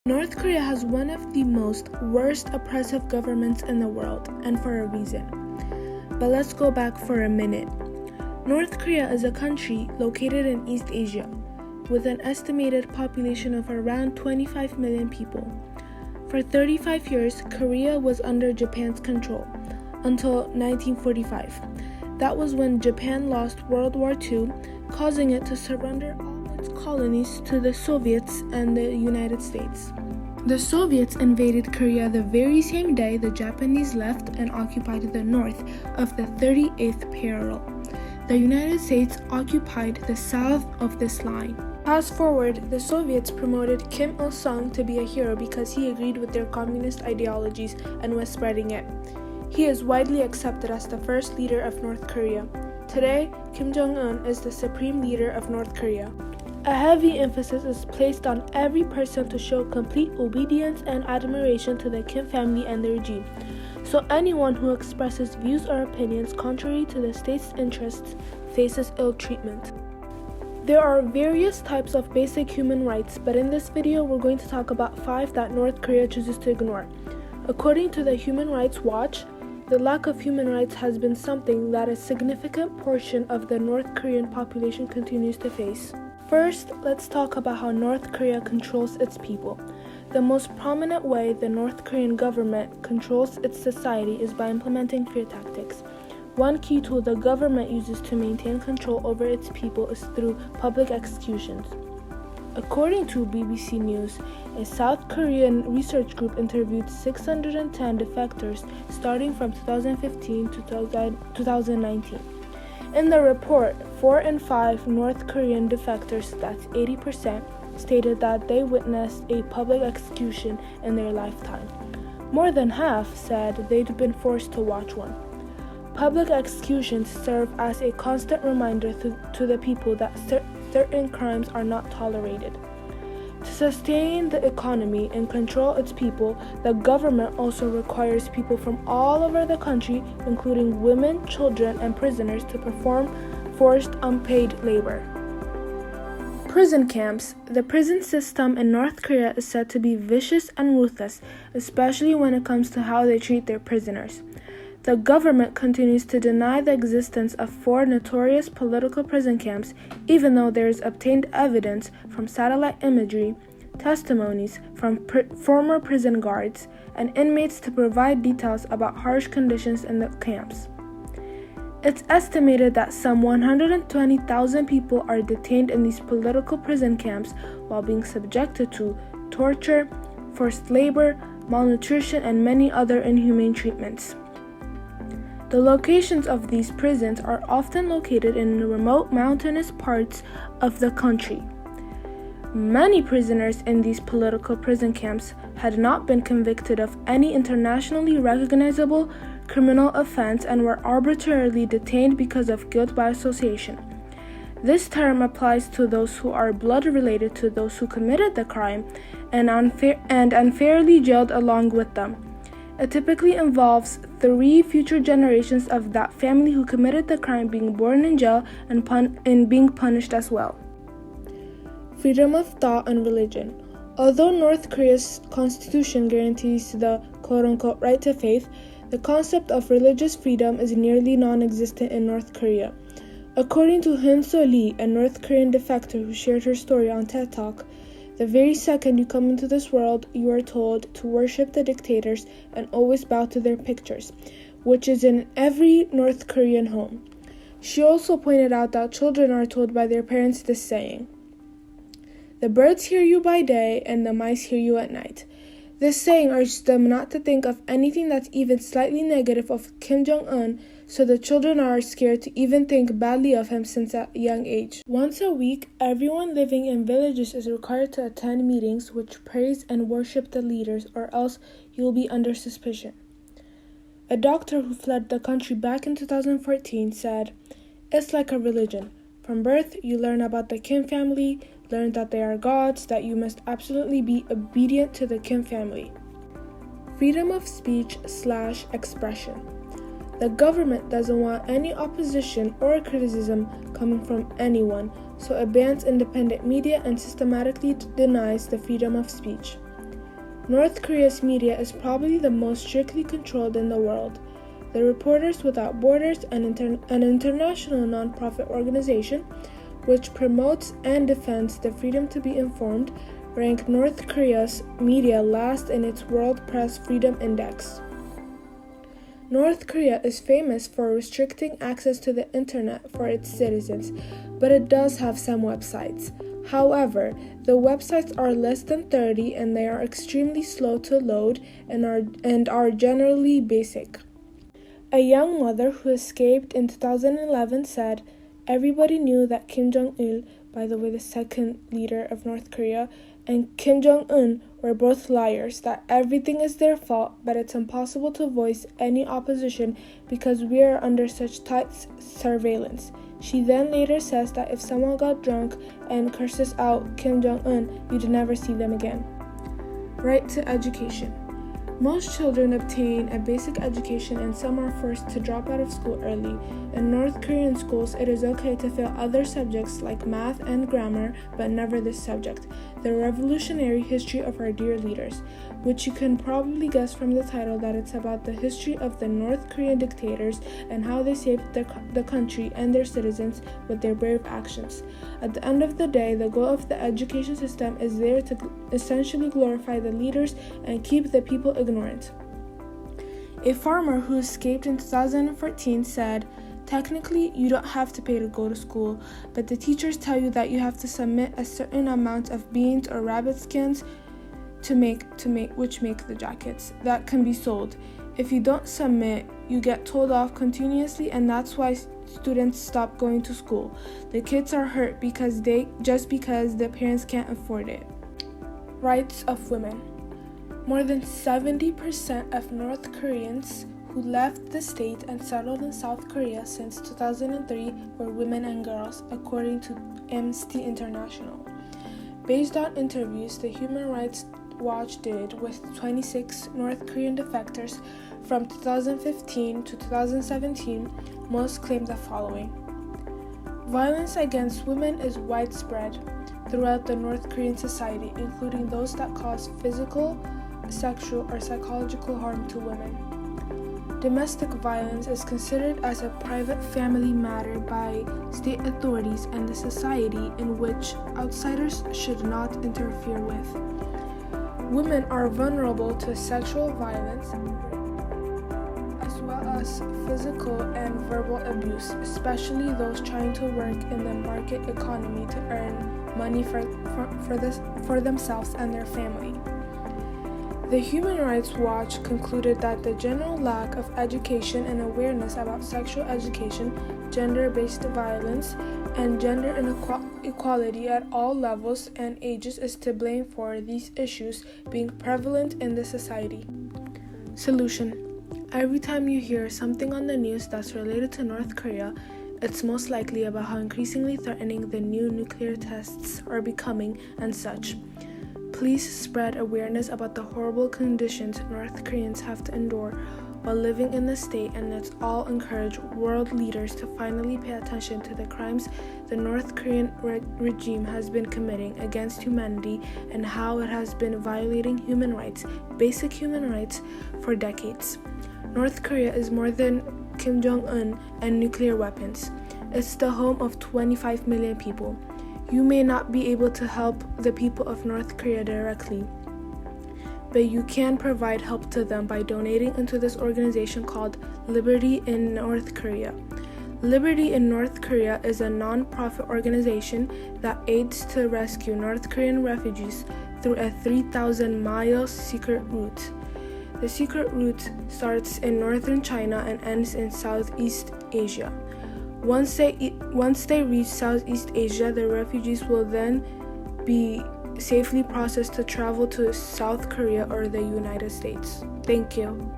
North Korea has one of the most worst oppressive governments in the world, and for a reason. But let's go back for a minute. North Korea is a country located in East Asia, with an estimated population of around 25 million people. For 35 years, Korea was under Japan's control, until 1945. That was when Japan lost World War II, causing it to surrender all its colonies to the Soviets and the United States. The Soviets invaded Korea the very same day the Japanese left and occupied the north of the 38th parallel. The United States occupied the south of this line. Fast forward, the Soviets promoted Kim Il-sung to be a hero because he agreed with their communist ideologies and was spreading it. He is widely accepted as the first leader of North Korea. Today, Kim Jong-un is the supreme leader of North Korea. A heavy emphasis is placed on every person to show complete obedience and admiration to the Kim family and the regime. So anyone who expresses views or opinions contrary to the state's interests faces ill treatment. There are various types of basic human rights, but in this video we're going to talk about 5 that North Korea chooses to ignore. According to the Human Rights Watch, the lack of human rights has been something that a significant portion of the North Korean population continues to face. First, let's talk about how North Korea controls its people. The most prominent way the North Korean government controls its society is by implementing fear tactics. One key tool the government uses to maintain control over its people is through public executions. According to BBC News, a South Korean research group interviewed 610 defectors starting from 2015 to 2019. In the report, 4 in 5 North Korean defectors, that's 80%, stated that they witnessed a public execution in their lifetime. More than half said they'd been forced to watch one. Public executions serve as a constant reminder to the people that certain crimes are not tolerated. To sustain the economy and control its people, the government also requires people from all over the country, including women, children, and prisoners, to perform forced unpaid labor. Prison camps. The prison system in North Korea is said to be vicious and ruthless, especially when it comes to how they treat their prisoners. The government continues to deny the existence of 4 notorious political prison camps, even though there is obtained evidence from satellite imagery, testimonies from former prison guards, and inmates to provide details about harsh conditions in the camps. It's estimated that some 120,000 people are detained in these political prison camps while being subjected to torture, forced labor, malnutrition, and many other inhumane treatments. The locations of these prisons are often located in remote mountainous parts of the country. Many prisoners in these political prison camps had not been convicted of any internationally recognizable criminal offense and were arbitrarily detained because of guilt by association. This term applies to those who are blood related to those who committed the crime and unfairly jailed along with them. It typically involves 3 future generations of that family who committed the crime being born in jail and being punished as well. Freedom of thought and religion. Although North Korea's constitution guarantees the quote-unquote right to faith, the concept of religious freedom is nearly non-existent in North Korea. According to Hyun-Soo Lee, a North Korean defector who shared her story on TED Talk, the very second you come into this world, you are told to worship the dictators and always bow to their pictures, which is in every North Korean home. She also pointed out that children are told by their parents this saying, "The birds hear you by day and the mice hear you at night." This saying urges them not to think of anything that's even slightly negative of Kim Jong-un, so the children are scared to even think badly of him since a young age. Once a week, everyone living in villages is required to attend meetings which praise and worship the leaders, or else you will be under suspicion. A doctor who fled the country back in 2014 said, "It's like a religion. From birth, you learn about the Kim family, learn that they are gods, that you must absolutely be obedient to the Kim family." Freedom of speech/expression. The government doesn't want any opposition or criticism coming from anyone, so it bans independent media and systematically denies the freedom of speech. North Korea's media is probably the most strictly controlled in the world. The Reporters Without Borders, an international non-profit organization which promotes and defends the freedom to be informed, ranked North Korea's media last in its World Press Freedom Index. North Korea is famous for restricting access to the internet for its citizens, but it does have some websites. However, the websites are less than 30 and they are extremely slow to load and are generally basic. A young mother who escaped in 2011 said, "Everybody knew that Kim Jong-il, by the way the second leader of North Korea, and Kim Jong-un were both liars, that everything is their fault, but it's impossible to voice any opposition because we are under such tight surveillance." She then later says that if someone got drunk and curses out Kim Jong-un, you'd never see them again. Right to education. Most children obtain a basic education and some are forced to drop out of school early. In North Korean schools, it is okay to fail other subjects like math and grammar, but never this subject, the revolutionary history of our dear leaders, which you can probably guess from the title that it's about the history of the North Korean dictators and how they saved the country and their citizens with their brave actions. At the end of the day, the goal of the education system is there to essentially glorify the leaders and keep the people ignorant. A farmer who escaped in 2014 said, "Technically, you don't have to pay to go to school, but the teachers tell you that you have to submit a certain amount of beans or rabbit skins which make the jackets that can be sold. If you don't submit, you get told off continuously, and that's why students stop going to school. The kids are hurt because the parents can't afford it." Rights of women. More than 70% of North Koreans who left the state and settled in South Korea since 2003 were women and girls, according to Amnesty International. Based on interviews the Human Rights Watch did with 26 North Korean defectors from 2015 to 2017, most claim the following. Violence against women is widespread throughout the North Korean society, including those that cause physical, sexual, or psychological harm to women. Domestic violence is considered as a private family matter by state authorities and the society in which outsiders should not interfere with. Women are vulnerable to sexual violence as well as physical and verbal abuse, especially those trying to work in the market economy to earn money for themselves and their family. The Human Rights Watch concluded that the general lack of education and awareness about sexual education, gender-based violence, and gender inequality at all levels and ages is to blame for these issues being prevalent in the society. Solution. Every time you hear something on the news that's related to North Korea, it's most likely about how increasingly threatening the new nuclear tests are becoming and such. Please spread awareness about the horrible conditions North Koreans have to endure while living in the state, and let's all encourage world leaders to finally pay attention to the crimes the North Korean regime has been committing against humanity and how it has been violating human rights, basic human rights, for decades. North Korea is more than Kim Jong-un and nuclear weapons. It's the home of 25 million people. You may not be able to help the people of North Korea directly, but you can provide help to them by donating into this organization called Liberty in North Korea. Liberty in North Korea is a non-profit organization that aids to rescue North Korean refugees through a 3,000-mile secret route. The secret route starts in northern China and ends in Southeast Asia. Once they reach Southeast Asia, the refugees will then be safely processed to travel to South Korea or the United States. Thank you.